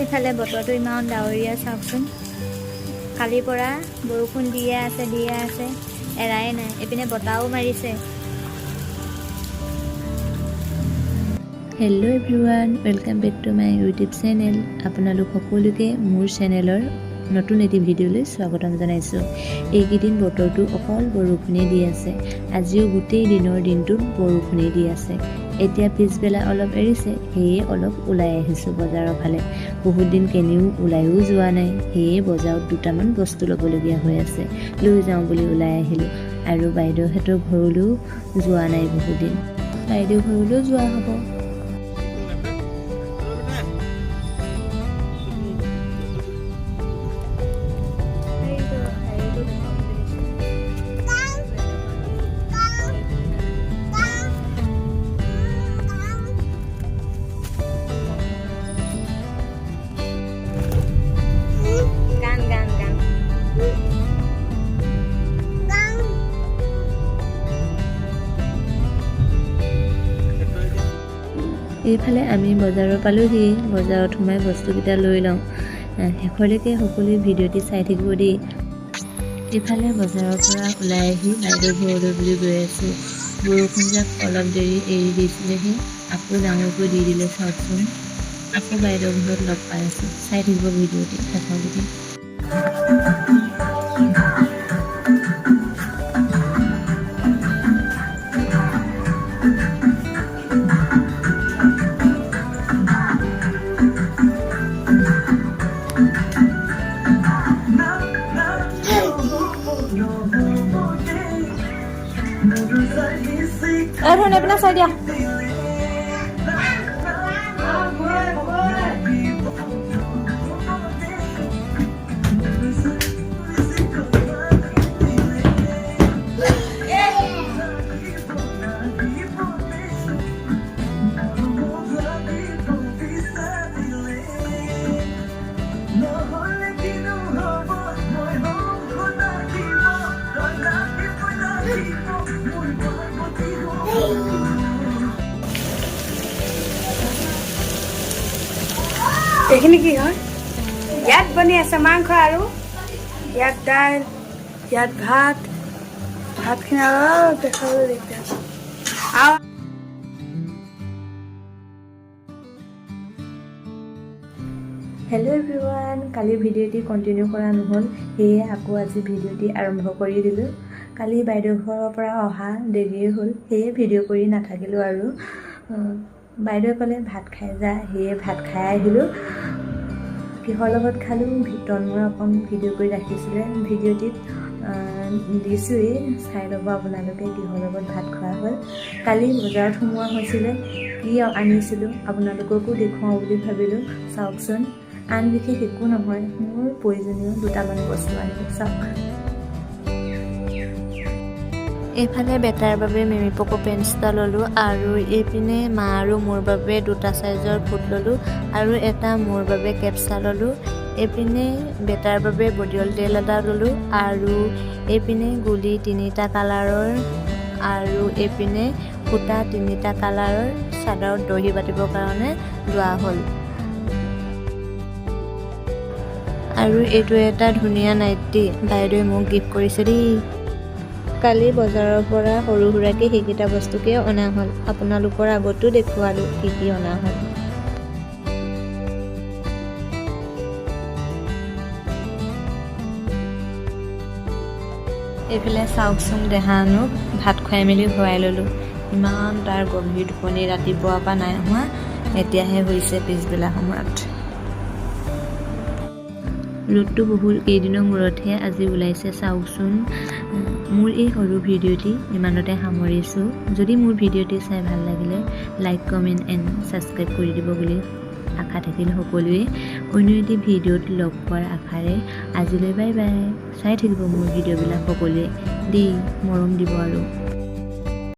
এফালে বতৰটো ইমান ডাৱৰীয়া চাওকচোন। কালিৰ পৰা বৰষুণ দিয়ে আছে এৰাই নাই। এইপিনে বতাহও মাৰিছে। Hello' everyone, welcome back to my YouTube channel. আপোনালোক সকলোকে মোৰ চেনেলৰ নতুন এটি ভিডিঅ'লৈ স্বাগতম জনাইছোঁ। এইকেইদিন বতৰটো অকল বৰষুণেই দি আছে। আজিও গোটেই দিনটোত বৰষুণেই দি আছে। এতিয়া পিছবেলা অলপ এৰিছে, সেয়ে অলপ ওলাই আহিছোঁ বজাৰৰ ফালে। বহুত দিন কেনিও ওলাইও যোৱা নাই, সেয়ে বজাৰত দুটামান বস্তু ল'বলগীয়া হৈ আছে। লৈ যাওঁ বুলি ওলাই আহিলোঁ। আৰু বাইদেউহঁতৰ ঘৰলৈও যোৱা নাই বহুত দিন। বাইদেউ ঘৰলৈও যোৱা হ'ব। এইফালে আমি বজাৰৰ পালোহি। বজাৰত সোমাই বস্তুকেইটা লৈ লওঁ। শেষলৈকে সকলোৱে ভিডিঅ'টি চাই থাকিব দেই। ইফালে বজাৰৰ পৰা ওলাই আহি বাইদেউ ঘৰলৈ বুলি গৈ আছোঁ। বৰষুণ যাক অলপ দেৰি এৰি দিছিলেহি, আকৌ ডাঙৰকৈ দি দিলে চাওকচোন। আকৌ বাইদেউ ঘৰত লগ পাই আছোঁ। চাই থাকিব ভিডিঅ'টি শেষলৈকে। ধৰণে আপোনাৰ চাই দিয়া। এইখিনি কি হয়? ইয়াত বনি আছে মাংস আৰু ইয়াত দাইল, ইয়াত ভাতখিনি অলপ দেখাবলৈ দিগদাৰ। হেল্ল' এভৰিৱান, কালি ভিডিঅ'টি কণ্টিনিউ কৰা নহ'ল, সেয়ে আকৌ আজি ভিডিঅ'টি আৰম্ভ কৰি দিলোঁ। কালি বাইদেউ ঘৰৰ পৰা অহা দেৰিয়ে হ'ল, সেয়ে ভিডিঅ' কৰি নাথাকিলোঁ আৰু। বাইদেৱে ক'লে ভাত খাই যা, সেয়ে ভাত খাই আহিলোঁ। কিহৰ লগত খালোঁ তন্ময়ে অকণ ভিডিঅ' কৰি ৰাখিছিলে, ভিডিঅ'টিত দিছোঁৱেই, চাই ল'ব আপোনালোকে কিহৰ লগত ভাত খোৱা হ'ল। কালি বজাৰত সোমোৱা হৈছিলে, কি আনিছিলোঁ আপোনালোককো দেখুৱাওঁ বুলি ভাবিলোঁ। চাওকচোন, আন বিশেষ একো নহয়, মোৰ প্ৰয়োজনীয় দুটামান বস্তু আনিলোঁ। চাওক, এইফালে বেটাৰ বাবে মেমি পকো পেণ্টছ এটা ল'লোঁ, আৰু এইপিনে মা আৰু মোৰ বাবে দুটা চাইজৰ ফুট ল'লোঁ, আৰু এটা মোৰ বাবে কেপচা ল'লোঁ। এইপিনে বেটাৰ বাবে বডিঅল তেল এটা ল'লোঁ, আৰু এইপিনে গুলি 3টা কালাৰৰ, আৰু এইপিনে সূতা 3টা কালাৰৰ চাদৰত দহি বাতিবৰ কাৰণে লোৱা হ'ল। আৰু এইটো এটা ধুনীয়া নাইটি, বাইদেৱে মোক গিফ্ট কৰিছে দেই। কালি বজাৰৰ পৰা সৰু সুৰাকৈ সেইকেইটা বস্তুকে অনা হ'ল। আপোনালোকৰ আগতো দেখুৱালোঁ কি কি অনা হ'ল। এইফালে চাওকচোন, দেহানুক ভাত খুৱাই মেলি শুৱাই ল'লোঁ। ইমান তাৰ গভীৰ টোপনি ৰাতিপুৱাৰ পৰা নাই হোৱা, এতিয়াহে হৈছে পিছবেলা সময়ত। ৰ'দটো বহুত কেইদিনৰ মূৰতহে আজি ওলাইছে চাওকচোন। মোৰ এই সৰু ভিডিঅ'টি ইমানতে সামৰিছোঁ। যদি মোৰ ভিডিঅ'টি চাই ভাল লাগিলে লাইক, কমেণ্ট এণ্ড ছাবস্ক্ৰাইব কৰি দিব বুলি আশা থাকিল সকলোৱে। অন্য এটি ভিডিঅ'ত লগ পোৱাৰ আশাৰে আজিলৈ বাই বাই। চাই থাকিব মোৰ ভিডিঅ'বিলাক সকলোৱে দেই, মৰম দিব আৰু।